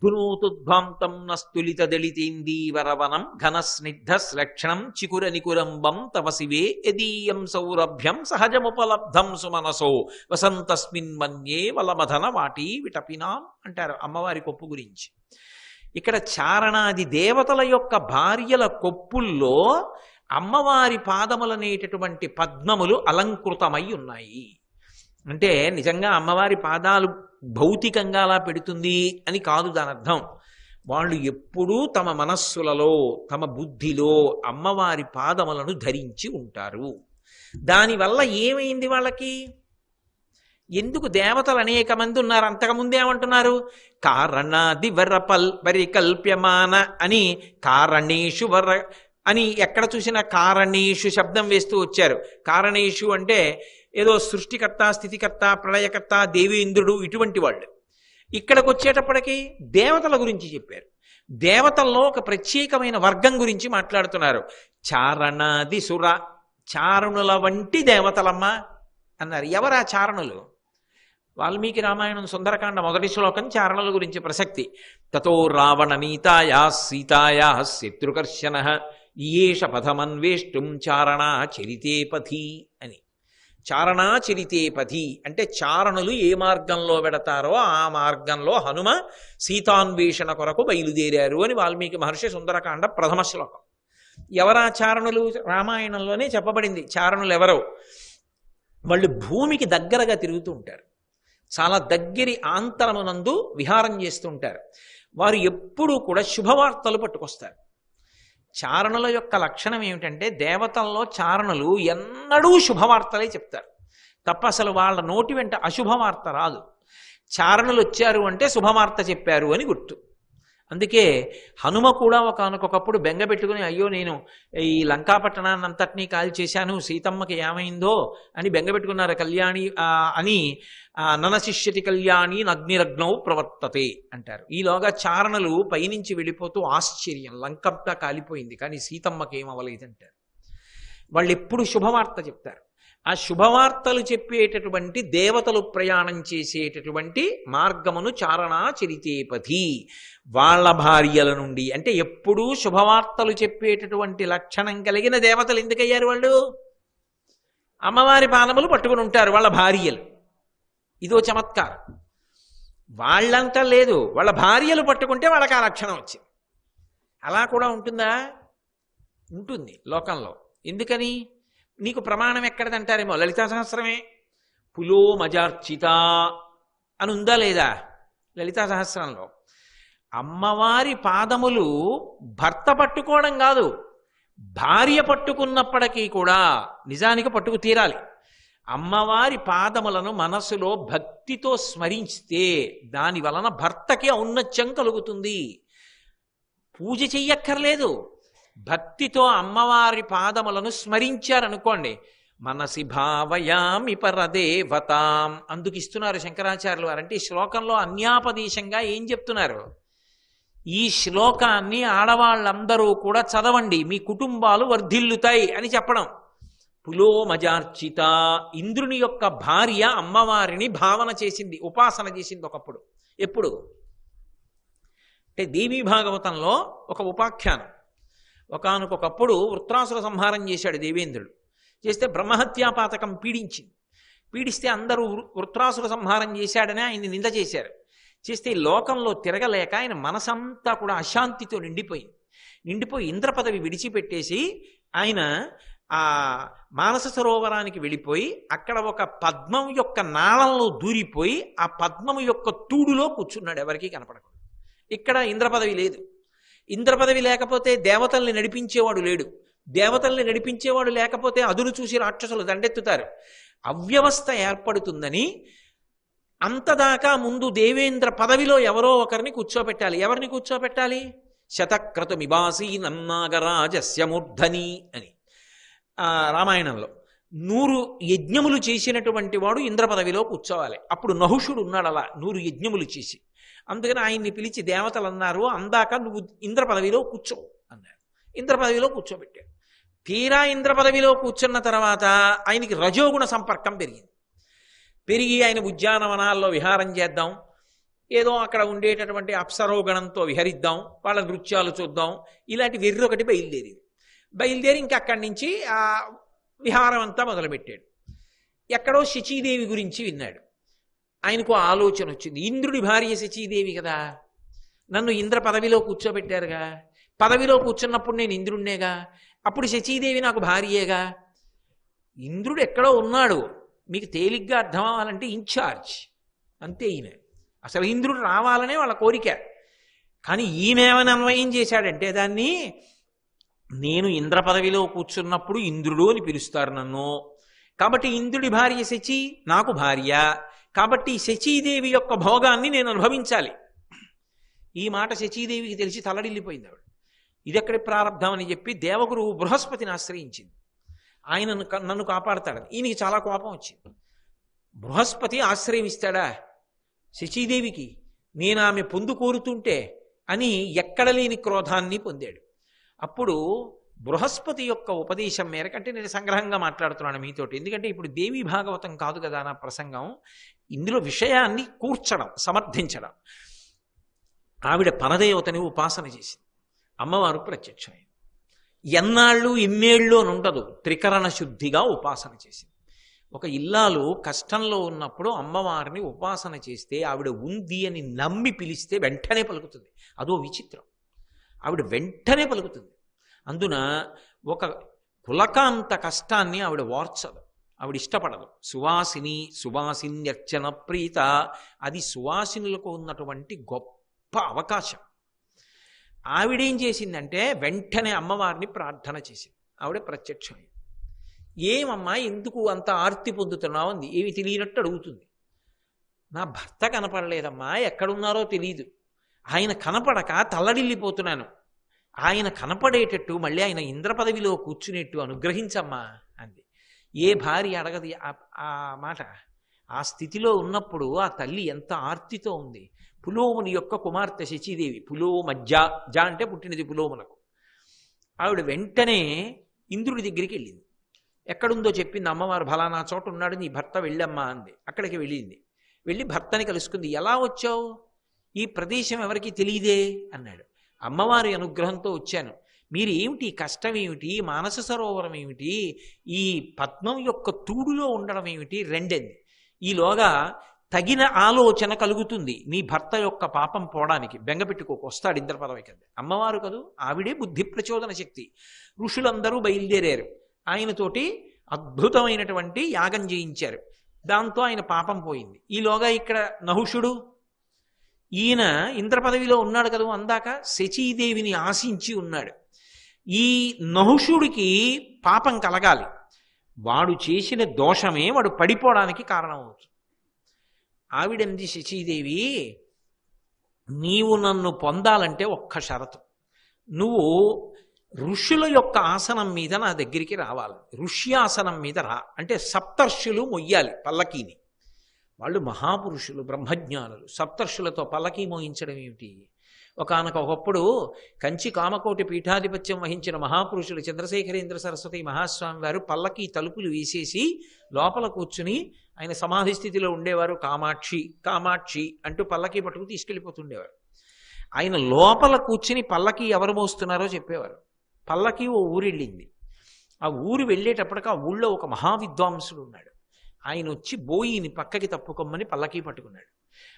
ధునోతుద్భాంతం నస్తులిత దళితేందీవరవనం ఘనస్నిగ్ధ శ్లక్షణం చికుర నికురంబం తవ శివే యదీయం సౌరభ్యం సహజముపలబ్ధం సుమనసో వసంతస్మిన్ మన్యే వలమధన వాటి విటపినాం అంటారు అమ్మవారి కొప్పు గురించి. ఇక్కడ చారణాది దేవతల యొక్క భార్యల కొప్పుల్లో అమ్మవారి పాదములనేటటువంటి పద్మములు అలంకృతమై ఉన్నాయి. అంటే నిజంగా అమ్మవారి పాదాలు భౌతికంగా అలా పెడుతుంది అని కాదు దాని అర్థం. వాళ్ళు ఎప్పుడూ తమ మనస్సులలో తమ బుద్ధిలో అమ్మవారి పాదములను ధరించి ఉంటారు. దానివల్ల ఏమైంది వాళ్ళకి? ఎందుకు దేవతలు అనేక మంది ఉన్నారు, అంతకుముందు ఏమంటున్నారు? కారణాది పరికల్ప్యమాన అని కారణేషు వర అని ఎక్కడ చూసినా కారణేషు శబ్దం వేస్తూ వచ్చారు. కారణేషు అంటే ఏదో సృష్టికర్త, స్థితికర్త, ప్రళయకర్త, దేవేంద్రుడు ఇటువంటి వాళ్ళు. ఇక్కడికి వచ్చేటప్పటికి దేవతల గురించి చెప్పారు. దేవతల్లో ఒక ప్రత్యేకమైన వర్గం గురించి మాట్లాడుతున్నారు. చారణాది సుర, చారణుల వంటి దేవతలమ్మ అన్నారు. ఎవరా చారణులు? వాల్మీకి రామాయణం సుందరకాండ మొదటి శ్లోకం చారణుల గురించి ప్రసక్తి. తతో రావణ నీతాయా సీతాయా శత్రుకర్షణ ఈయేష పథమన్వేష్టం చారణా చరితే పథి అని. చారణా చరితే పథి అంటే చారణులు ఏ మార్గంలో వెడతారో ఆ మార్గంలో హనుమ సీతాన్వేషణ కొరకు బయలుదేరారు అని వాల్మీకి మహర్షి సుందరకాండ ప్రథమ శ్లోకం. ఎవరా చారణులు? రామాయణంలోనే చెప్పబడింది చారణులు ఎవరో. వాళ్ళు భూమికి దగ్గరగా తిరుగుతూ ఉంటారు, చాలా దగ్గరి ఆంతరమునందు విహారం చేస్తూ ఉంటారు. వారు ఎప్పుడూ కూడా శుభవార్తలు పట్టుకొస్తారు. చారణుల యొక్క లక్షణం ఏమిటంటే దేవతల్లో చారణులు ఎన్నడూ శుభవార్తలే చెప్తారు తప్ప అసలు వాళ్ళ నోటి వెంట అశుభవార్త రాదు. చారణులు వచ్చారు అంటే శుభవార్త చెప్పారు అని గుర్తు. అందుకే హనుమ కూడా ఒకానొకప్పుడు బెంగ పెట్టుకుని అయ్యో నేను ఈ లంకాపట్టణాన్ని అంతటినీ కాల్ చేశాను, సీతమ్మకి ఏమైందో అని బెంగ పెట్టుకున్నారు. కళ్యాణి అని ననశిష్యతి కళ్యాణి నగ్నిరగ్నౌ ప్రవర్తతే అంటారు. ఈలోగా చారణులు పైనుంచి వెళ్ళిపోతూ ఆశ్చర్యం, లంకంతా కాలిపోయింది కానీ సీతమ్మకి ఏమవలేదంటారు. వాళ్ళు ఎప్పుడు శుభవార్త చెప్తారు. ఆ శుభవార్తలు చెప్పేటటువంటి దేవతలు ప్రయాణం చేసేటటువంటి మార్గమును చారణా చరితేపథి. వాళ్ళ భార్యల నుండి అంటే ఎప్పుడూ శుభవార్తలు చెప్పేటటువంటి లక్షణం కలిగిన దేవతలు ఎందుకయ్యారు? వాళ్ళు అమ్మవారి పాదములు పట్టుకుని ఉంటారు వాళ్ళ భార్యలు. ఇదో చమత్కారం. వాళ్ళంతా లేదు, వాళ్ళ భార్యలు పట్టుకుంటే వాళ్ళకి ఆ లక్షణం వచ్చింది. అలా కూడా ఉంటుందా? ఉంటుంది లోకంలో. ఎందుకని? నీకు ప్రమాణం ఎక్కడదంటారేమో, లలితా సహస్రమే. పులో మజార్చిత అని ఉందా లేదా లలితా సహస్రంలో? అమ్మవారి పాదములు భర్త పట్టుకోవడం కాదు, భార్య పట్టుకున్నప్పటికీ కూడా నిజానికి పట్టుకు తీరాలి. అమ్మవారి పాదములను మనసులో భక్తితో స్మరిస్తే దాని వలన భర్తకి ఔన్నత్యం కలుగుతుంది. పూజ చెయ్యక్కర్లేదు, భక్తితో అమ్మవారి పాదములను స్మరించారనుకోండి, మనసి భావయామి పరదేవతాం అందుకు ఇస్తున్నారు శంకరాచార్యులు వారు. అంటే ఈ శ్లోకంలో అన్యాపదేశంగా ఏం చెప్తున్నారు? ఈ శ్లోకాన్ని ఆడవాళ్ళందరూ కూడా చదవండి, మీ కుటుంబాలు వర్ధిల్లుతాయి అని చెప్పడం. పులోమజార్చిత, ఇంద్రుని యొక్క భార్య అమ్మవారిని భావన చేసింది, ఉపాసన చేసింది ఒకప్పుడు. ఎప్పుడు అంటే దేవీ భాగవతంలో ఒక ఉపాఖ్యానం. ఒకానొకప్పుడు వృత్రాసుర సంహారం చేశాడు దేవేంద్రుడు. చేస్తే బ్రహ్మహత్యాపాతకం పీడిస్తే అందరూ వృత్రాసుర సంహారం చేశాడని ఆయన్ని నింద చేశారు. చేస్తే ఈ లోకంలో తిరగలేక ఆయన మనసంతా కూడా అశాంతితో నిండిపోయి ఇంద్ర పదవి విడిచిపెట్టేసి ఆయన ఆ మానస సరోవరానికి వెళ్ళిపోయి అక్కడ ఒక పద్మం యొక్క నాళంలో దూరిపోయి ఆ పద్మము యొక్క తూడులో కూర్చున్నాడు, ఎవరికీ కనపడకుండా. ఇక్కడ ఇంద్ర పదవి లేదు. ఇంద్ర పదవి లేకపోతే దేవతల్ని నడిపించేవాడు లేడు. దేవతల్ని నడిపించేవాడు లేకపోతే అదును చూసి రాక్షసులు దండెత్తుతారు. అవ్యవస్థ ఏర్పడుతుందని అంతదాకా ముందు దేవేంద్ర పదవిలో ఎవరో ఒకరిని కూర్చోబెట్టాలి. ఎవరిని కూర్చోబెట్టాలి? శతక్రతుమిబాసీనన్నాగరాజస్య మూర్ధని అని రామాయణంలో 100 యజ్ఞములు చేసినటువంటి వాడు ఇంద్ర పదవిలో కూర్చోవాలి. అప్పుడు నహుషుడు ఉన్నాడు అలా 100 యజ్ఞములు చేసి. అందుకని ఆయన్ని పిలిచి దేవతలు అన్నారు, అందాక నువ్వు ఇంద్ర పదవిలో కూర్చో అన్నారు. ఇంద్ర పదవిలో కూర్చోబెట్టాడు. తీరా ఇంద్ర పదవిలో కూర్చున్న తర్వాత ఆయనకి రజోగుణ సంపర్కం పెరిగి ఆయన ఉద్యానవనాల్లో విహారం చేద్దాం, ఏదో అక్కడ ఉండేటటువంటి అప్సరోగణంతో విహరిద్దాం, వాళ్ళ నృత్యాలు చూద్దాం, ఇలాంటి వెర్రొకటి బయలుదేరి ఇంకా అక్కడి నుంచి ఆ విహారం అంతా మొదలుపెట్టాడు. ఎక్కడో శచీదేవి గురించి విన్నాడు. ఆయనకు ఆలోచన వచ్చింది, ఇంద్రుడి భార్య శచీదేవి కదా, నన్ను ఇంద్ర పదవిలో కూర్చోబెట్టారుగా, పదవిలో కూర్చున్నప్పుడు నేను ఇంద్రుడినేగా, అప్పుడు శచీదేవి నాకు భార్యేగా, ఇంద్రుడు ఎక్కడో ఉన్నాడు, మీకు తేలిగ్గా అర్థం అవ్వాలంటే ఇన్ఛార్జ్ అంతే ఈయన. అసలు ఇంద్రుడు రావాలనే వాళ్ళ కోరిక. కానీ ఈయనేమని అన్వయం చేశాడంటే దాన్ని, నేను ఇంద్ర పదవిలో కూర్చున్నప్పుడు ఇంద్రుడు అని పిలుస్తారు నన్ను, కాబట్టి ఇంద్రుడి భార్య శచి నాకు భార్య, కాబట్టి శచీదేవి యొక్క భోగాన్ని నేను అనుభవించాలి. ఈ మాట శచీదేవికి తెలిసి తలడిల్లిపోయింది ఆవిడ. ఇదెక్కడి ప్రారంధం అని చెప్పి దేవగురువు బృహస్పతిని ఆశ్రయించింది. ఆయన నన్ను కాపాడతాడని. ఈయనకి చాలా కోపం వచ్చింది. బృహస్పతి ఆశ్రయమిస్తాడా శచీదేవికి, నేను ఆమె పొందు కోరుతుంటే అని ఎక్కడ లేని క్రోధాన్ని పొందాడు. అప్పుడు బృహస్పతి యొక్క ఉపదేశం మేరకు, అంటే నేను సంగ్రహంగా మాట్లాడుతున్నాను మీతోటి, ఎందుకంటే ఇప్పుడు దేవీ భాగవతం కాదు కదా నా ప్రసంగం, ఇందులో విషయాన్ని కూర్చడం, సమర్థించడం. ఆవిడ పరదేవతని ఉపాసన చేసింది. అమ్మవారు ప్రత్యక్షమైంది. ఎన్నాళ్ళు ఇన్నేళ్ళు అని ఉండదు, త్రికరణ శుద్ధిగా ఉపాసన చేసింది. ఒక ఇల్లాలు కష్టంలో ఉన్నప్పుడు అమ్మవారిని ఉపాసన చేస్తే ఆవిడ ఉంది అని నమ్మి పిలిస్తే వెంటనే పలుకుతుంది. అదో విచిత్రం, ఆవిడ వెంటనే పలుకుతుంది. అందున ఒక కులకాంత కష్టాన్ని ఆవిడ వార్చదు, ఆవిడ ఇష్టపడదు. సువాసిన్యర్చన ప్రీత, అది సువాసినులకు ఉన్నటువంటి గొప్ప అవకాశం. ఆవిడేం చేసిందంటే వెంటనే అమ్మవారిని ప్రార్థన చేసింది. ఆవిడ ప్రత్యక్షమైంది. ఏమమ్మా ఎందుకు అంత ఆర్తి పొందుతున్నావు అంది. ఏమి తెలియనట్టు అడుగుతుంది. నా భర్త కనపడలేదమ్మా, ఎక్కడున్నారో తెలియదు, ఆయన కనపడక తల్లడిల్లిపోతున్నాను, ఆయన కనపడేటట్టు మళ్ళీ ఆయన ఇంద్ర పదవిలో కూర్చునేట్టు అనుగ్రహించమ్మా అంది. ఏ భార్య అడగది ఆ మాట. ఆ స్థితిలో ఉన్నప్పుడు ఆ తల్లి ఎంత ఆర్తితో ఉంది. పులోముని యొక్క కుమార్తె శచీదేవి, పులోమజ్జ, జ అంటే పుట్టినది పులోమునకు. ఆవిడ వెంటనే ఇంద్రుడి దగ్గరికి వెళ్ళింది. ఎక్కడుందో చెప్పింది అమ్మవారు, ఫలానా చోట ఉన్నాడు నీ భర్త, వెళ్ళమ్మా అంది. అక్కడికి వెళ్ళింది. వెళ్ళి భర్తని కలుసుకుంది. ఎలా వచ్చావు, ఈ ప్రదేశం ఎవరికి తెలియదే అన్నాడు. అమ్మవారి అనుగ్రహంతో వచ్చాను. మీరు ఏమిటి, కష్టం ఏమిటి, మానస సరోవరం ఏమిటి, ఈ పద్మం యొక్క తూడులో ఉండడం ఏమిటి, రెండెంది. ఈలోగా తగిన ఆలోచన కలుగుతుంది నీ భర్త యొక్క పాపం పోవడానికి, బెంగపెట్టుకోకు, వస్తాడు ఇంద్ర పదవికి అంది. అమ్మవారు కదూ, ఆవిడే బుద్ధి ప్రచోదన శక్తి. ఋషులందరూ బయలుదేరారు. ఆయనతోటి అద్భుతమైనటువంటి యాగం చేయించారు. దాంతో ఆయన పాపం పోయింది. ఈలోగా ఇక్కడ నహుషుడు, ఈయన ఇంద్ర పదవిలో ఉన్నాడు కదా, అందాక శచీదేవిని ఆశించి ఉన్నాడు. ఈ నహుషుడికి పాపం కలగాలి, వాడు చేసిన దోషమే వాడు పడిపోవడానికి కారణమవుతుంది. ఆవిడంది శచీదేవి, నీవు నన్ను పొందాలంటే ఒక్క షరతు, నువ్వు ఋషుల యొక్క ఆసనం మీద నా దగ్గరికి రావాలి. ఋష్యాసనం మీద రా అంటే సప్తర్షులు మొయ్యాలి పల్లకీని. వాళ్ళు మహాపురుషులు, బ్రహ్మజ్ఞానులు. సప్తర్షులతో పల్లకీ మోయించడం ఏమిటి? ఒకనకొకప్పుడు కంచి కామకోటి పీఠాధిపత్యం వహించిన మహాపురుషులు చంద్రశేఖరేంద్ర సరస్వతి మహాస్వామి వారు పల్లకీ తలుపులు వేసేసి లోపల కూర్చుని ఆయన సమాధి స్థితిలో ఉండేవారు. కామాక్షి కామాక్షి అంటూ పల్లకీ పట్టుకు తీసుకెళ్ళిపోతుండేవారు. ఆయన లోపల కూర్చుని పల్లకీ ఎవరు మోస్తున్నారో చెప్పేవారు. పల్లకీ ఓ ఊరెళ్ళింది. ఆ ఊరు వెళ్ళేటప్పటికి ఆ ఊళ్ళో ఒక మహావిద్వాంసుడు ఉన్నాడు. ఆయన వచ్చి బోయిని పక్కకి తప్పుకోమని పల్లకీ పట్టుకున్నాడు.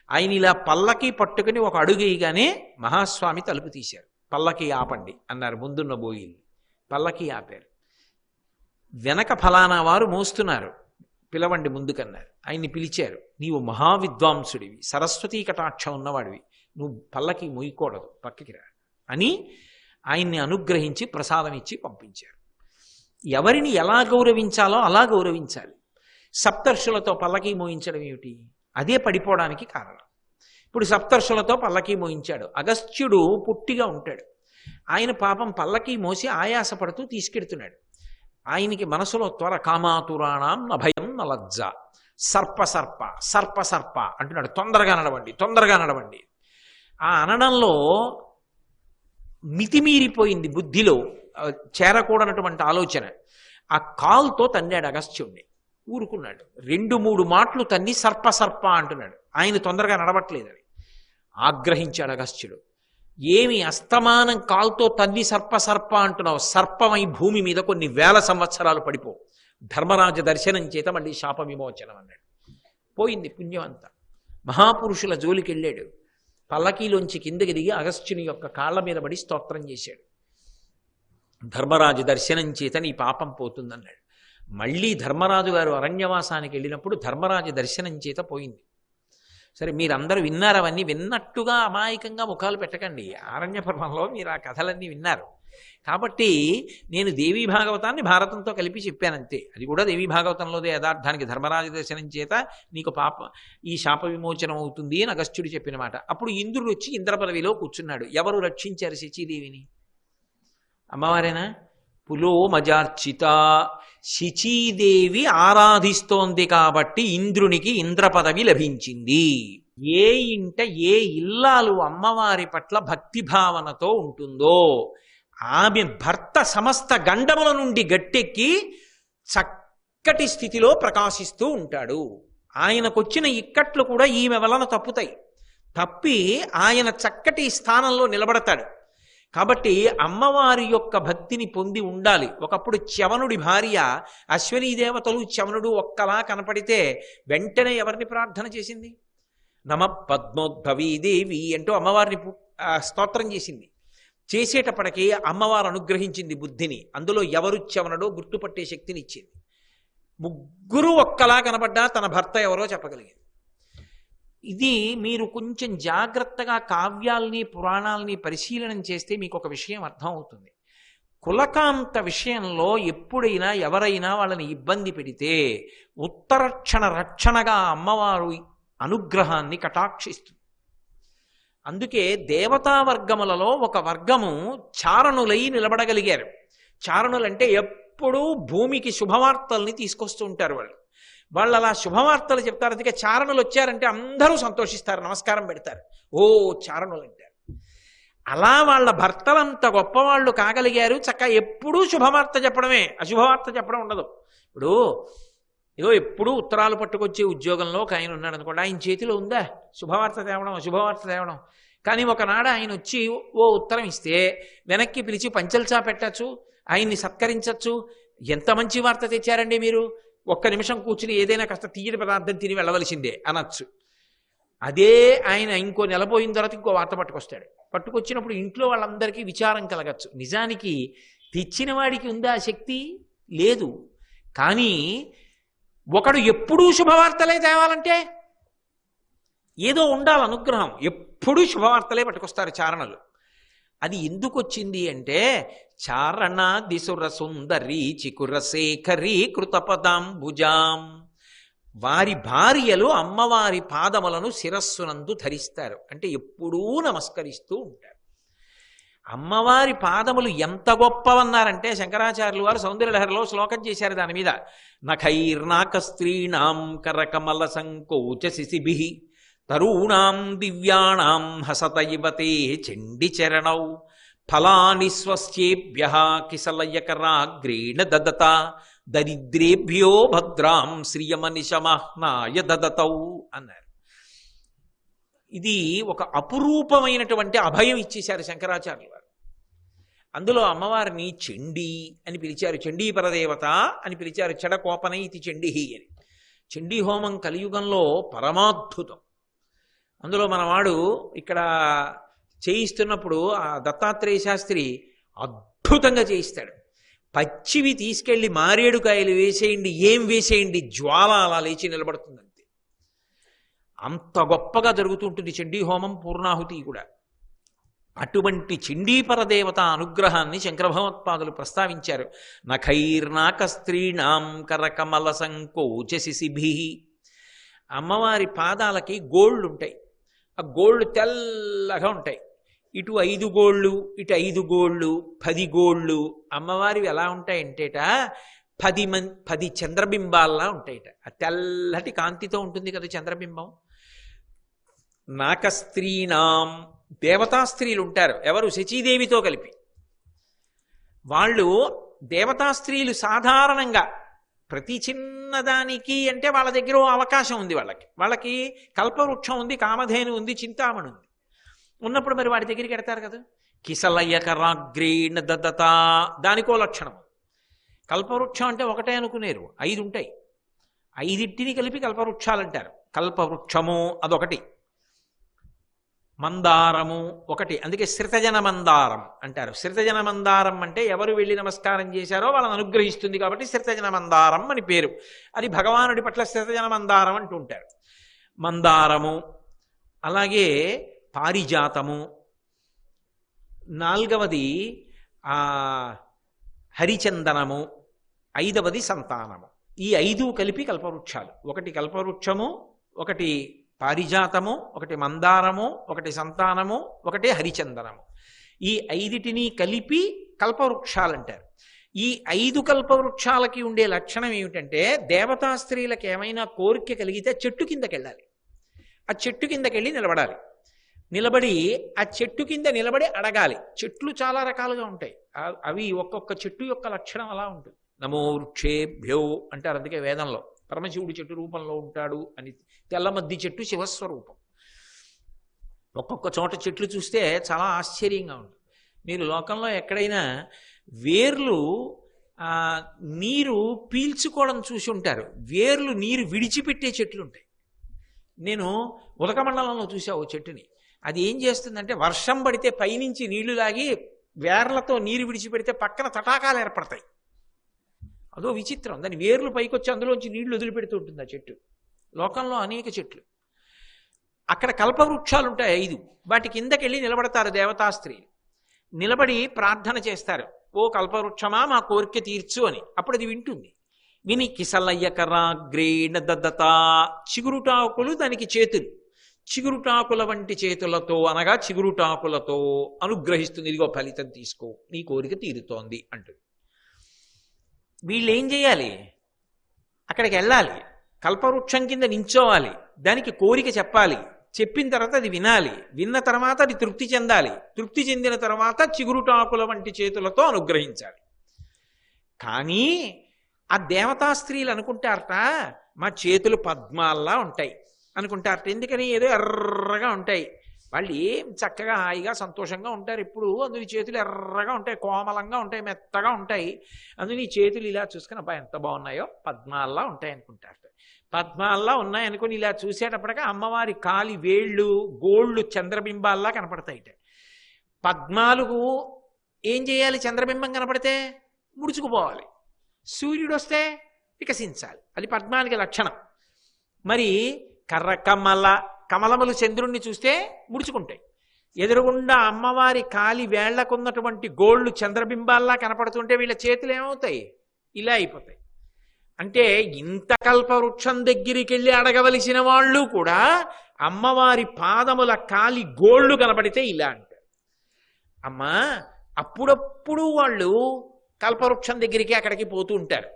ఆయన ఇలా పల్లకీ పట్టుకుని ఒక అడుగేయగానే మహాస్వామి తలుపు తీశారు. పల్లకీ ఆపండి అన్నారు ముందున్న బోయిని. పల్లకీ ఆపారు. వెనక ఫలానా వారు మోస్తున్నారు, పిలవండి ముందుకన్నారు. ఆయన్ని పిలిచారు. నీవు మహావిద్వాంసుడివి, సరస్వతీ కటాక్షం ఉన్నవాడివి, నువ్వు పల్లకీ మొయ్యకూడదు, పక్కకి రా అని ఆయన్ని అనుగ్రహించి ప్రసాదం ఇచ్చి పంపించారు. ఎవరిని ఎలా గౌరవించాలో అలా గౌరవించాలి. సప్తర్షులతో పల్లకీ మోయించడం ఏమిటి? అదే పడిపోవడానికి కారణం. ఇప్పుడు సప్తర్షులతో పల్లకీ మోయించాడు. అగస్త్యుడు పుట్టిగా ఉంటాడు. ఆయన పాపం పల్లకీ మోసి ఆయాసపడుతూ తీసుకెడుతున్నాడు. ఆయనకి మనసులో త్వర, కామాతురాణం నభయం నలజ్జ, సర్ప సర్ప సర్ప సర్ప అంటున్నాడు. తొందరగా నడవండి, తొందరగా నడవండి. ఆ అనడంలో మితిమీరిపోయింది బుద్ధిలో, చేరకూడనటువంటి ఆలోచన. ఆ కాల్తో తన్నాడు అగస్త్యుణ్ణి. ఊరుకున్నాడు. 2-3 మాటలు తన్ని సర్ప సర్ప అంటున్నాడు. ఆయన తొందరగా నడవట్లేదు. అది ఆగ్రహించాడు అగస్త్యుడు. ఏమి అస్తమానం కాల్తో తన్ని సర్ప సర్ప అంటున్నావు, సర్పమై భూమి మీద కొన్ని వేల సంవత్సరాలు పడిపో, ధర్మరాజ దర్శనం చేత మళ్ళీ శాప విమోచనం అన్నాడు. పోయింది పుణ్యం అంతా. మహాపురుషుల జోలికి వెళ్ళాడు. పల్లకీలోంచి కిందకి దిగి అగస్త్యుని యొక్క కాళ్ళ మీద పడి స్తోత్రం చేశాడు. ధర్మరాజు దర్శనం చేత నీ పాపం పోతుందన్నాడు. మళ్ళీ ధర్మరాజు గారు అరణ్యవాసానికి వెళ్ళినప్పుడు ధర్మరాజు దర్శనం చేత పోయింది. సరే, మీరందరూ విన్నారు, అవన్నీ విన్నట్టుగా అమాయకంగా ముఖాలు పెట్టకండి. ఆరణ్య పర్వంలో మీరు ఆ కథలన్నీ విన్నారు. కాబట్టి నేను దేవీ భాగవతాన్ని భారతంతో కలిపి చెప్పానంతే. అది కూడా దేవీ భాగవతంలోదే యథార్థానికి ధర్మరాజు దర్శనం చేత నీకు ఈ శాప విమోచనం అవుతుంది అని అగస్త్యుడు చెప్పిన మాట. అప్పుడు ఇంద్రుడు వచ్చి ఇంద్రపదవిలో కూర్చున్నాడు. ఎవరు రక్షించారు శచీదేవిని? అమ్మవారేనా? పులోమజార్చిత. శచీదేవి ఆరాధిస్తోంది కాబట్టి ఇంద్రునికి ఇంద్ర పదవి లభించింది. ఏ ఇంట ఏ ఇల్లాలు అమ్మవారి పట్ల భక్తి భావనతో ఉంటుందో ఆమె భర్త సమస్త గండముల నుండి గట్టెక్కి చక్కటి స్థితిలో ప్రకాశిస్తూ ఉంటాడు. ఆయనకొచ్చిన ఇక్కట్లు కూడా ఈమె వలన తప్పుతాయి. తప్పి ఆయన చక్కటి స్థానంలో నిలబడతాడు. కాబట్టి అమ్మవారి యొక్క భక్తిని పొంది ఉండాలి. ఒకప్పుడు చ్యవనుడి భార్య అశ్వనీ దేవతలు చ్యవనుడు ఒక్కలా కనపడితే వెంటనే ఎవరిని ప్రార్థన చేసింది? నమ పద్మోద్భవీదేవి అంటూ అమ్మవారిని స్తోత్రం చేసింది. చేసేటప్పటికీ అమ్మవారు అనుగ్రహించింది బుద్ధిని. అందులో ఎవరు చ్యవనుడో గుర్తుపట్టే శక్తిని ఇచ్చింది. ముగ్గురు ఒక్కలా కనబడ్డా తన భర్త ఎవరో చెప్పగలిగింది. ఇది మీరు కొంచెం జాగ్రత్తగా కావ్యాల్ని పురాణాలని పరిశీలనం చేస్తే మీకు ఒక విషయం అర్థం అవుతుంది. కులకాంత విషయంలో ఎప్పుడైనా ఎవరైనా వాళ్ళని ఇబ్బంది పెడితే ఉత్తరక్షణ రక్షణగా అమ్మవారు అనుగ్రహాన్ని కటాక్షిస్తుంది. అందుకే దేవతా వర్గములలో ఒక వర్గము చారణులై నిలబడగలిగారు. చారణులంటే ఎప్పుడూ భూమికి శుభవార్తల్ని తీసుకొస్తూ ఉంటారు. వాళ్ళు అలా శుభవార్తలు చెప్తారు. అందుకే చారణులు వచ్చారంటే అందరూ సంతోషిస్తారు, నమస్కారం పెడతారు. ఓ చారణులు అంటారు. అలా వాళ్ళ భర్తలంత గొప్పవాళ్ళు కాగలిగారు. చక్కగా ఎప్పుడూ శుభవార్త చెప్పడమే, అశుభవార్త చెప్పడం ఉండదు. ఇప్పుడు ఏదో ఎప్పుడూ ఉత్తరాలు పట్టుకొచ్చే ఉద్యోగంలో ఒక ఆయన ఉన్నాడు అనుకోండి, ఆయన చేతిలో ఉందా శుభవార్త తేవడం అశుభవార్త తేవడం? కానీ ఒకనాడు ఆయన వచ్చి ఓ ఉత్తరం ఇస్తే వెనక్కి పిలిచి పంచల్చా పెట్టచ్చు, ఆయన్ని సత్కరించచ్చు. ఎంత మంచి వార్త తెచ్చారండి మీరు, ఒక్క నిమిషం కూర్చుని ఏదైనా కాస్త తీయని పదార్థం తిని వెళ్ళవలసిందే అనొచ్చు. అదే ఆయన ఇంకో నెలపోయిన తర్వాత ఇంకో వార్త పట్టుకొస్తాడు. పట్టుకొచ్చినప్పుడు ఇంట్లో వాళ్ళందరికీ విచారం కలగచ్చు. నిజానికి తెచ్చిన వాడికి ఉందా శక్తి? లేదు. కానీ ఒకడు ఎప్పుడూ శుభవార్తలే తేవాలంటే ఏదో ఉండాలి అనుగ్రహం. ఎప్పుడూ శుభవార్తలే పట్టుకొస్తారు చారణలు. అది ఎందుకు వచ్చింది అంటే చారణ దిసుర సుందరి చికురశేఖరీ కృతపదాంబుజాం. వారి భార్యలు అమ్మవారి పాదములను శిరస్సునందు ధరిస్తారు, అంటే ఎప్పుడూ నమస్కరిస్తూ ఉంటారు. అమ్మవారి పాదములు ఎంత గొప్పవన్నారంటే శంకరాచార్యులు వారు సౌందర్యలహరిలో శ్లోకం చేశారు దాని మీద. నఖైర్నాక స్త్రీణాం కరకమల సంకోచ శిశిభిః తరూణాం దివ్యాణాం హసత ఇవతే చండి చరణౌ ఫలాని స్వస్యేభ్యః కిసలయకరాగ్రేణ దదత దరిద్రేభ్యో భద్రాం శ్రియమనిశమహ్నాయ దదతౌ అన్నారు. ఇది ఒక అపురూపమైనటువంటి అభయం ఇచ్చేశారు శంకరాచార్యులు వారు. అందులో అమ్మవారిని చండీ అని పిలిచారు, చండీ పరదేవత అని పిలిచారు. చెడకోపన ఇది చండీ అని. చండీ హోమం కలియుగంలో పరమాద్భుతం. అందులో మనవాడు ఇక్కడ చేయిస్తున్నప్పుడు ఆ దత్తాత్రేయ శాస్త్రి అద్భుతంగా చేయిస్తాడు. పచ్చివి తీసుకెళ్లి మారేడుకాయలు వేసేయండి, ఏం వేసేయండి, జ్వాల అలా లేచి నిలబడుతుంది. అంతే, అంత గొప్పగా జరుగుతుంటుంది చండీ హోమం, పూర్ణాహుతి కూడా. అటువంటి చండీపరదేవత అనుగ్రహాన్ని శంకర భగవత్పాదులు ప్రస్తావించారు. నఖైర్నాక స్త్రీణాం కరకమల సంకోచ శిశిభిః. అమ్మవారి పాదాలకి గోళ్ళు ఉంటాయి. ఆ గోళ్ళు తెల్లగా ఉంటాయి. ఇటు 5 గోళ్ళు, ఇటు 5 గోళ్ళు, 10 గోళ్ళు. అమ్మవారివి ఎలా ఉంటాయంటేట 10 చంద్రబింబాల్లా ఉంటాయిట. ఆ తెల్లటి కాంతితో ఉంటుంది కదా చంద్రబింబం. నాకస్త్రీణాం, దేవతా స్త్రీలు ఉంటారు. ఎవరు? శచీదేవితో కలిపి. వాళ్ళు దేవతా స్త్రీలు సాధారణంగా ప్రతి చిన్నదానికి అంటే వాళ్ళ దగ్గర అవకాశం ఉంది. వాళ్ళకి కల్పవృక్షం ఉంది, కామధేను ఉంది, చింతామణి ఉంది. ఉన్నప్పుడు మరి వాడి దగ్గరికి ఎడతారు కదా. కిసలయ్యకరాగ్రేణ దదత, దానికో లక్షణం. కల్పవృక్షం అంటే ఒకటే అనుకునేరు, 5 ఉంటాయి. 5 కలిపి కల్పవృక్షాలు అంటారు. కల్పవృక్షము అదొకటి, మందారము ఒకటి, అందుకే శ్రితజన మందారం అంటారు. శ్రితజన మందారం అంటే ఎవరు వెళ్ళి నమస్కారం చేశారో వాళ్ళని అనుగ్రహిస్తుంది కాబట్టి శ్రితజన మందారం అని పేరు. అది భగవానుడి పట్ల శ్రితజన మందారం అంటూ ఉంటారు. మందారము, అలాగే పారిజాతము, 4వది హరిచందనము, 5వది సంతానము. ఈ 5 కలిపి కల్పవృక్షాలు. ఒకటి కల్పవృక్షము, ఒకటి పారిజాతము, ఒకటి మందారము, ఒకటి సంతానము, ఒకటి హరిచందనము. ఈ 5 కలిపి కల్పవృక్షాలు అంటారు. ఈ 5 కల్పవృక్షాలకి ఉండే లక్షణం ఏమిటంటే, దేవతా స్త్రీలకు ఏమైనా కోరిక కలిగితే చెట్టు కిందకి వెళ్ళాలి. ఆ చెట్టు కిందకి వెళ్ళి నిలబడాలి. నిలబడి ఆ చెట్టు కింద నిలబడి అడగాలి. చెట్లు చాలా రకాలుగా ఉంటాయి, అవి ఒక్కొక్క చెట్టు యొక్క లక్షణం అలా ఉంటుంది. నమో వృక్షేభ్యో అంటారు, అందుకే వేదంలో పరమశివుడు చెట్టు రూపంలో ఉంటాడు అని. తెల్లమద్ది చెట్టు శివస్వరూపం. ఒక్కొక్క చోట చెట్లు చూస్తే చాలా ఆశ్చర్యంగా ఉంటుంది. మీరు లోకంలో ఎక్కడైనా వేర్లు నీరు పీల్చుకోవడం చూసి ఉంటారు, వేర్లు నీరు విడిచిపెట్టే చెట్లు ఉంటాయి. నేను ఉదకమండలంలో చూసా ఓ చెట్టుని. అది ఏం చేస్తుందంటే, వర్షం పడితే పైనుంచి నీళ్లు లాగి వేర్లతో నీరు విడిచిపెడితే పక్కన తటాకాలు ఏర్పడతాయి. అదో విచిత్రం. దాని వేర్లు పైకొచ్చి అందులోంచి నీళ్లు వదిలిపెడుతూ ఉంటుంది ఆ చెట్టు. లోకంలో అనేక చెట్లు. అక్కడ కల్పవృక్షాలు ఉంటాయి 5. వాటి కిందకి వెళ్ళి నిలబడతారు దేవతాస్త్రీ. నిలబడి ప్రార్థన చేస్తారు, ఓ కల్పవృక్షమా మా కోరిక తీర్చు అని. అప్పుడు అది వింటుంది. విని కిసలయ్యకరాగ్రేణ దదత, చిగురుటాకులు దానికి చేతులు, చిగురుటాకుల వంటి చేతులతో అనగా చిగురుటాకులతో అనుగ్రహిస్తుంది. ఇదిగో ఫలితం తీసుకో, నీ కోరిక తీరుతోంది అంటుంది. వీళ్ళు ఏం చేయాలి? అక్కడికి వెళ్ళాలి, కల్పవృక్షం కింద నించోవాలి, దానికి కోరిక చెప్పాలి, చెప్పిన తర్వాత అది వినాలి, విన్న తర్వాత అది తృప్తి చెందాలి, తృప్తి చెందిన తర్వాత చిగురుటాకుల వంటి చేతులతో అనుగ్రహించాలి. కానీ ఆ దేవతా స్త్రీలు అనుకుంటారట, మా చేతులు పద్మాల్లా ఉంటాయి అనుకుంటారట. ఎందుకని? ఏదో ఎర్రగా ఉంటాయి. వాళ్ళు ఏం చక్కగా హాయిగా సంతోషంగా ఉంటారు ఎప్పుడు. అందులో చేతులు ఎర్రగా ఉంటాయి, కోమలంగా ఉంటాయి, మెత్తగా ఉంటాయి. అందులో ఈ చేతులు ఇలా చూసుకుని అబ్బా ఎంత బాగున్నాయో, పద్మాల్లా ఉంటాయి అనుకుంటారట. పద్మాల్లా ఉన్నాయనుకుని ఇలా చూసేటప్పటికి అమ్మవారి కాలి వేళ్ళు గోళ్ళు చంద్రబింబాల్లా కనపడతాయిట. పద్మాలకు ఏం చేయాలి? చంద్రబింబం కనపడితే ముడుచుకుపోవాలి, సూర్యుడు వస్తే వికసించాలి. అది పద్మానికి లక్షణం. మరి కమలములు చంద్రుణ్ణి చూస్తే ముడుచుకుంటాయి. ఎదురుగుండా అమ్మవారి కాలి వేళ్లకున్నటువంటి గోళ్ళు చంద్రబింబాల్లా కనపడుతుంటే వీళ్ళ చేతులు ఏమవుతాయి? ఇలా అయిపోతాయి. అంటే ఇంత కల్పవృక్షం దగ్గరికి వెళ్ళి అడగవలసిన వాళ్ళు కూడా అమ్మవారి పాదముల కాలి గోళ్ళు కనపడితే ఇలా అంటారు. అమ్మా, అప్పుడప్పుడు వాళ్ళు కల్పవృక్షం దగ్గరికి అక్కడికి పోతూ ఉంటారు.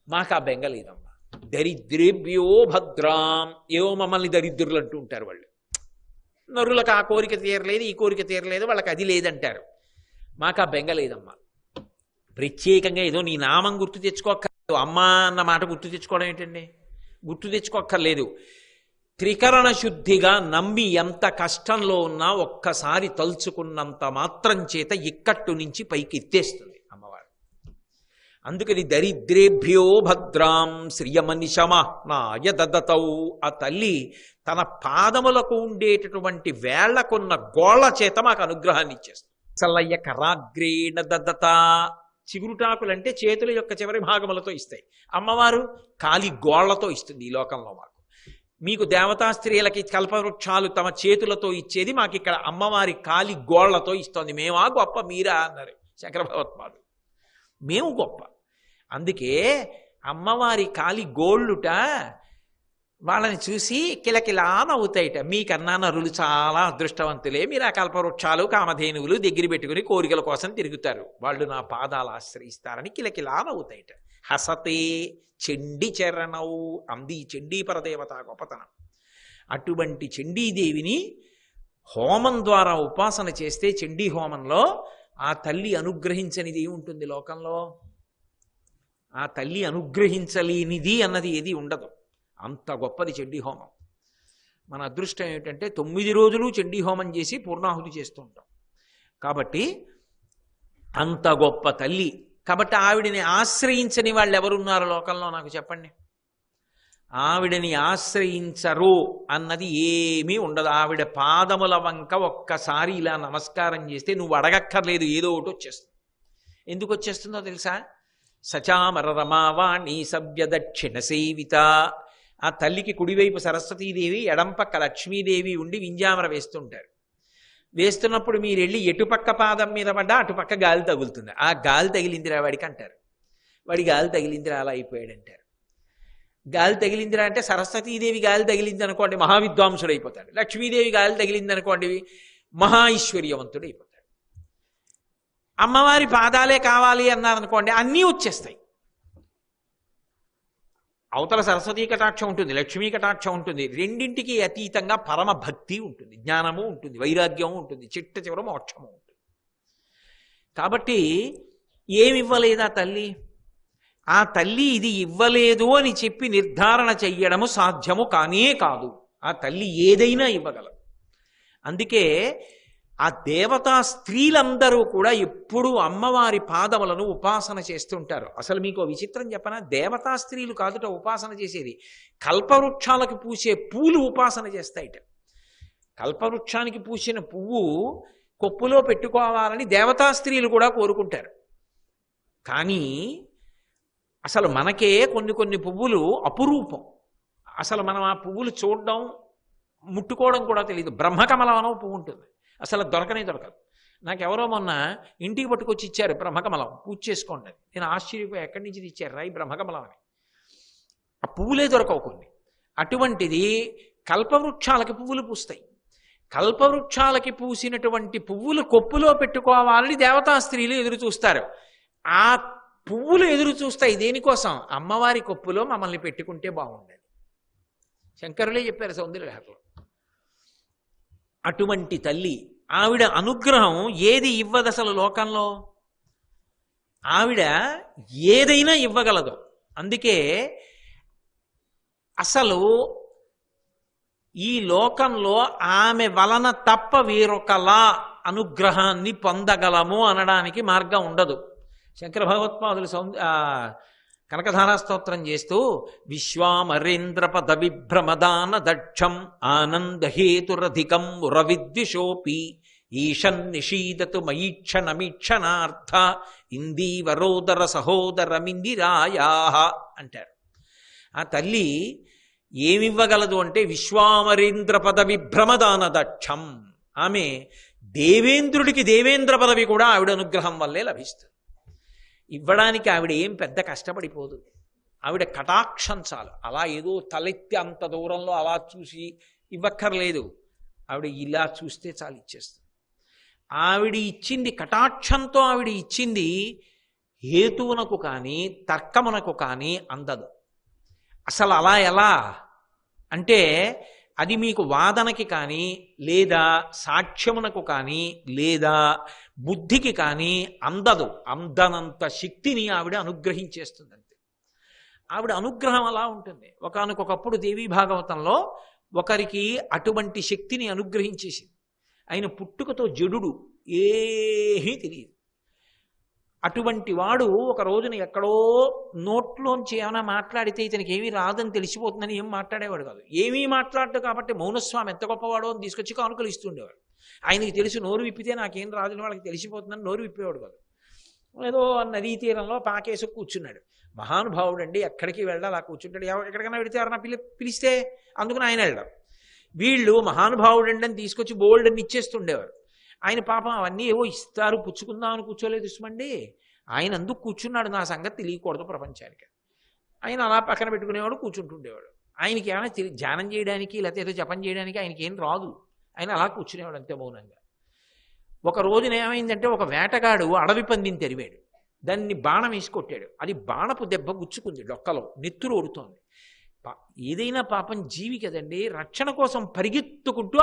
మాకు ఆ బెంగలేదమ్మా, దరిద్రేభ్యో భద్రాం, ఏవో మమ్మల్ని దరిద్రులు అంటూ ఉంటారు వాళ్ళు. నరులకు ఆ కోరిక తీరలేదు, ఈ కోరిక తీరలేదు, వాళ్ళకి అది లేదంటారు. మాకు ఆ బెంగలేదమ్మా. ప్రత్యేకంగా ఏదో నీ నామం గుర్తు తెచ్చుకోక్కర్లేదు, అమ్మా అన్న మాట గుర్తు తెచ్చుకోవడం ఏంటండి? గుర్తు తెచ్చుకోక్కర్లేదు. త్రికరణ శుద్ధిగా నమ్మి ఎంత కష్టంలో ఉన్నా ఒక్కసారి తలుచుకున్నంత మాత్రం చేత ఇక్కట్టు నుంచి పైకి ఎత్తేస్తుంది అమ్మవారు. అందుకని దరిద్రేభ్యో భద్రాం శ్రియమనిశమహ్నాయ దదతౌ, ఆ తల్లి తన పాదములకు ఉండేటటువంటి వేళ్లకున్న గోళ్ల చేత మాకు అనుగ్రహాన్ని ఇచ్చేస్తుంది. చల్లయ్య కరాగ్రేణ దదత, చిగురుటాకులంటే చేతుల యొక్క చివరి భాగములతో ఇస్తాయి. అమ్మవారు కాలి గోళ్లతో ఇస్తుంది. ఈ లోకంలో మాకు, మీకు దేవతా స్త్రీలకి కల్పవృక్షాలు తమ చేతులతో ఇచ్చేది, మాకు ఇక్కడ అమ్మవారి కాలి గోళ్లతో ఇస్తోంది. మేమా గొప్ప, మీరా అన్నారు శంకర భగవత్పాదులు. మేము గొప్ప. అందుకే అమ్మవారి కాలి గోళ్ళుట వాళ్ళని చూసి కిలకిలా నవ్వుతాయిట. మీకన్నా నరులు చాలా అదృష్టవంతులే, మీరు ఆ కల్పవృక్షాలు కామధేనువులు దగ్గర పెట్టుకుని కోరికల కోసం తిరుగుతారు, వాళ్ళు నా పాదాలు ఆశ్రయిస్తారని కిలకిలా నవ్వుతాయిట. హసతే చండీ చరణవు అంది చండీపరదేవత గొప్పతనం. అటువంటి చండీదేవిని హోమం ద్వారా ఉపాసన చేస్తే, చండీ హోమంలో ఆ తల్లి అనుగ్రహించనిది ఉంటుంది లోకంలో. ఆ తల్లి అనుగ్రహించలేనిది అన్నది ఏది ఉండదు. అంత గొప్పది చండీ హోమం. మన అదృష్టం ఏమిటంటే 9 రోజులు చండీహోమం చేసి పూర్ణాహుతి చేస్తూ ఉంటాం. కాబట్టి అంత గొప్ప తల్లి. కాబట్టి ఆవిడని ఆశ్రయించని వాళ్ళు ఎవరున్నారు లోకంలో నాకు చెప్పండి. ఆవిడని ఆశ్రయించరు అన్నది ఏమీ ఉండదు. ఆవిడ పాదముల వంక ఒక్కసారి ఇలా నమస్కారం చేస్తే నువ్వు అడగక్కర్లేదు, ఏదో ఒకటి వచ్చేస్తుంది. ఎందుకు వచ్చేస్తుందో తెలుసా? సచామర రమావాణి సవ్య దక్షిణ సేవిత. ఆ తల్లికి కుడివైపు సరస్వతీదేవి, ఎడంపక్క లక్ష్మీదేవి ఉండి వింజామర వేస్తుంటారు. వేస్తున్నప్పుడు మీరు వెళ్ళి ఎటుపక్క పాదం మీద పడ్డా అటుపక్క గాలి తగులుతుంది. ఆ గాలి తగిలిందిరా వాడికి అంటారు. వాడి గాలి తగిలిందిరా అలా అయిపోయాడు అంటారు. గాలి తగిలిందిరా అంటే సరస్వతీదేవి గాలి తగిలింది అనుకోండి మహావిద్వాంసుడు అయిపోతాడు. లక్ష్మీదేవి గాలి తగిలింది అనుకోండి మహా ఐశ్వర్యవంతుడు అయిపోతాడు. అమ్మవారి పాదాలే కావాలి అన్నారనుకోండి అన్నీ వచ్చేస్తాయి. అవతల సరస్వతీ కటాక్షం ఉంటుంది, లక్ష్మీ కటాక్షం ఉంటుంది. రెండింటికి అతీతంగా పరమ భక్తి ఉంటుంది, జ్ఞానము ఉంటుంది, వైరాగ్యము ఉంటుంది, చిట్ట చివర మోక్షము ఉంటుంది. కాబట్టి ఏమివ్వలేదా తల్లి? ఆ తల్లి ఇది ఇవ్వలేదు అని చెప్పి నిర్ధారణ చెయ్యడము సాధ్యము కానే కాదు. ఆ తల్లి ఏదైనా ఇవ్వగలదు. అందుకే ఆ దేవతా స్త్రీలందరూ కూడా ఎప్పుడూ అమ్మవారి పాదములను ఉపాసన చేస్తుంటారు. అసలు మీకు విచిత్రం చెప్పనా? దేవతా స్త్రీలు కాదుట ఉపాసన చేసేది, కల్పవృక్షాలకు పూసే పూలు ఉపాసన చేస్తాయిట. కల్పవృక్షానికి పూసిన పువ్వు కొప్పులో పెట్టుకోవాలని దేవతా స్త్రీలు కూడా కోరుకుంటారు. కానీ అసలు మనకే కొన్ని పువ్వులు అపురూపం. అసలు మనం ఆ పువ్వులు చూడడం ముట్టుకోవడం కూడా తెలియదు. బ్రహ్మకమలం అనో పువ్వు ఉంటుంది, అసలు దొరకనే దొరకదు. నాకెవరో మొన్న ఇంటికి పట్టుకొచ్చి ఇచ్చారు బ్రహ్మకమలం, పూజ చేసుకోండి. నేను ఆశ్చర్యపోయి ఎక్కడి నుంచి ఇచ్చారు రాయి బ్రహ్మకమలం అని. ఆ పువ్వులే దొరకవు కొన్ని. అటువంటిది కల్పవృక్షాలకి పువ్వులు పూస్తాయి. కల్పవృక్షాలకి పూసినటువంటి పువ్వులు కొప్పులో పెట్టుకోవాలని దేవతా స్త్రీలు ఎదురు చూస్తారు. ఆ పువ్వులు ఎదురు చూస్తాయి దేనికోసం? అమ్మవారి కొప్పులో మమ్మల్ని పెట్టుకుంటే బాగుండేది. శంకరులే చెప్పారు సౌందర్యలహరిలో. అటువంటి తల్లి ఆవిడ అనుగ్రహం ఏది ఇవ్వదు అసలు లోకంలో? ఆవిడ ఏదైనా ఇవ్వగలదు. అందుకే అసలు ఈ లోకంలో ఆమె వలన తప్ప వేరొకలా అనుగ్రహాన్ని పొందగలము అనడానికి మార్గం ఉండదు. శంకర భగవత్పాదులు కనకధారా స్తోత్రం చేస్తూ విశ్వామరేంద్ర పద విభ్రమదాన దక్షం ఆనందహేతురధికం రవిద్విషోపి ఈశన్ నిషీదతు మయీక్షణమీక్షణార్థ ఇందీవరోదర సహోదరమిందిరాయా అంటారు. ఆ తల్లి ఏమివ్వగలదు అంటే విశ్వామరేంద్ర పద విభ్రమదాన దక్షం. ఆమె దేవేంద్రుడికి దేవేంద్ర పదవి కూడా ఆవిడ అనుగ్రహం వల్లే లభిస్తుంది. ఇవ్వడానికి ఆవిడ ఏం పెద్ద కష్టపడిపోదు. ఆవిడ కటాక్షం చాలు. అలా ఏదో తలెత్తి అంత దూరంలో అలా చూసి ఇవ్వక్కర్లేదు. ఆవిడ ఇలా చూస్తే చాలు ఇచ్చేస్తుంది. ఆవిడ ఇచ్చింది కటాక్షంతో, ఆవిడ ఇచ్చింది హేతువునకు కానీ తర్కమునకు కానీ అందదు. అసలు అలా ఎలా అంటే అది మీకు వాదనకి కానీ లేదా సాక్ష్యమునకు కానీ లేదా బుద్ధికి కానీ అందదు. అందనంత శక్తిని ఆవిడ అనుగ్రహించేస్తుందంతే. ఆవిడ అనుగ్రహం అలా ఉంటుంది. ఒకానొకప్పుడు దేవీ భాగవతంలో ఒకరికి అటువంటి శక్తిని అనుగ్రహించేసింది. ఆయన పుట్టుకతో జడుడు, ఏమీ తెలియదు. అటువంటి వాడు ఒక రోజున ఎక్కడో నోట్లోంచి ఏమైనా మాట్లాడితే ఇతనికి ఏమీ రాదని తెలిసిపోతుందని ఏం మాట్లాడేవాడు కాదు. ఏమీ మాట్లాడదు కాబట్టి మౌనస్వామి ఎంత గొప్పవాడో అని తీసుకొచ్చి కానుకలు ఇస్తుండేవాడు. ఆయనకి తెలుసు నోరు విప్పితే నాకేం రాదని వాళ్ళకి తెలిసిపోతుందని నోరు విప్పేవాడు కాదు. ఏదో నదీ తీరంలో పాకేసి కూర్చున్నాడు. మహానుభావుడు అండి, ఎక్కడికి వెళ్ళా అలా కూర్చుంటాడు. ఎక్కడికైనా వెళితే ఎవరన్నా పిలిస్తే అందుకని ఆయన వెళ్ళాడు. వీళ్ళు మహానుభావుడు అండి అని తీసుకొచ్చి బోల్డ్ అని ఇచ్చేస్తుండేవారు. ఆయన పాపం అవన్నీ ఏవో ఇస్తారు పుచ్చుకుందామని కూర్చోలేదు ఇష్టమండి. ఆయన అందుకు కూర్చున్నాడు, నా సంగతి తెలియకూడదు ప్రపంచానికి. ఆయన అలా పక్కన పెట్టుకునేవాడు, కూర్చుంటుండేవాడు. ఆయనకి ఏమైనా ధ్యానం చేయడానికి లేకపోతే ఏదో జపం చేయడానికి ఆయనకి ఏం రాదు. ఆయన అలా కూర్చునేవాడు అంతే మౌనంగా. ఒక రోజున ఏమైందంటే ఒక వేటగాడు అడవి పందిని తెరివాడు. దాన్ని బాణం వేసి కొట్టాడు. అది బాణపు దెబ్బ గుచ్చుకుంది, డొక్కలో నెత్తురు ఓడుతోంది. ఏదైనా పాపం జీవి కదండి, రక్షణ కోసం పరిగెత్తుకుంటూ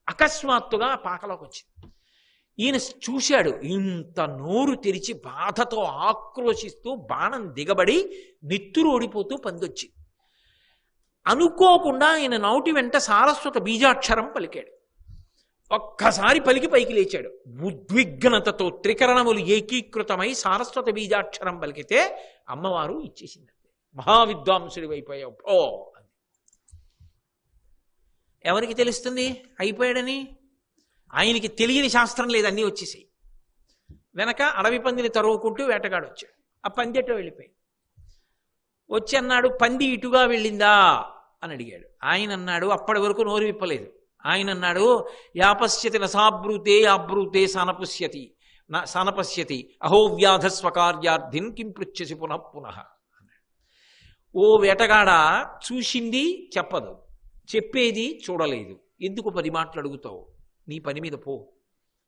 అకస్మాత్తుగా పాకలోకి వచ్చింది. ఈయన చూశాడు, ఇంత నోరు తెరిచి బాధతో ఆక్రోశిస్తూ బాణం దిగబడి నెత్తురు ఓడిపోతూ పందొచ్చింది. అనుకోకుండా ఆయన నోటి వెంట సారస్వత బీజాక్షరం పలికాడు. ఒక్కసారి పలికి పైకి లేచాడు. ఉద్విగ్నతతో త్రికరణములు ఏకీకృతమై సారస్వత బీజాక్షరం పలికితే అమ్మవారు ఇచ్చేసింది. మహావిద్వాంసుడి అయిపోయావు ఓ. ఎవరికి తెలుస్తుంది అయిపోయాడని? ఆయనకి తెలియని శాస్త్రం లేదు, అన్నీ వచ్చేసాయి. వెనక అడవి పందిని తరువుకుంటూ వేటగాడు వచ్చాడు. ఆ పంది ఎటో వెళ్ళిపోయి వచ్చి అన్నాడు, పంది ఇటుగా వెళ్ళిందా అని అడిగాడు. ఆయన అన్నాడు, అప్పటి వరకు నోరు విప్పలేదు. ఆయన అన్నాడు, యాపశ్యతి నసాబ్రూతే యాబ్రూతే సనపుష్యతి సనపశ్యతి అహో వ్యాధ స్వకార్యార్థిన్ కిం పృచ్ఛసి పునః పునః. ఓ వేటగాడ, చూసింది చెప్పదు, చెప్పేది చూడలేదు, ఎందుకు 10 మాటలు అడుగుతావు? నీ పని మీద పో,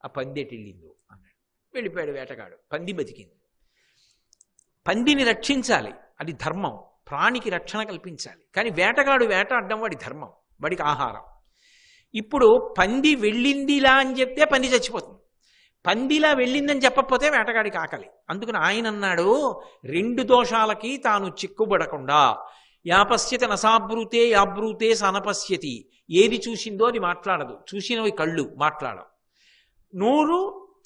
ఆ పందేటిల్లిందో అన్నాడు. వెళ్ళిపోయాడు వేటగాడు. పంది బతికింది. పందిని రక్షించాలి, అది ధర్మం. ప్రాణికి రక్షణ కల్పించాలి. కానీ వేటగాడు వేటాడడం వాడి ధర్మం, వాడికి ఆహారం. ఇప్పుడు పంది వెళ్ళిందిలా అని చెప్తే పంది చచ్చిపోతుంది. పందిలా వెళ్ళిందని చెప్పకపోతే వేటగాడికి ఆకలి. అందుకని ఆయన అన్నాడు, 2 దోషాలకి తాను చిక్కుబడకుండా యాపశ్యతి నసాబ్రూతే యాబ్రూతే సనపశ్యతి, ఏది చూసిందో అది మాట్లాడదు, చూసినవి కళ్ళు మాట్లాడవు, నోరు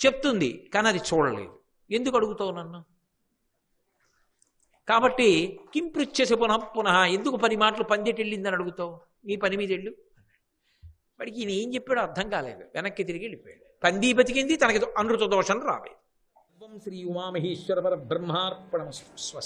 చెప్తుంది కానీ అది చూడలేదు, ఎందుకు అడుగుతావు నన్ను? కాబట్టి కిం పృచ్ఛసి పునః పునః, ఎందుకు 10 మాటలు పందెటెళ్ళిందని అడుగుతావు? నీ పని మీద వెళ్ళు. వాడికి ఈయన ఏం చెప్పాడో అర్థం కాలేదు, వెనక్కి తిరిగి వెళ్ళిపోయాడు. పంది బతికింది, తనకి అనృత దోషం రాలేదు. శ్రీ ఉమామహేశ్వర పరబ్రహ్మార్పణమస్తు. స్వస్తి.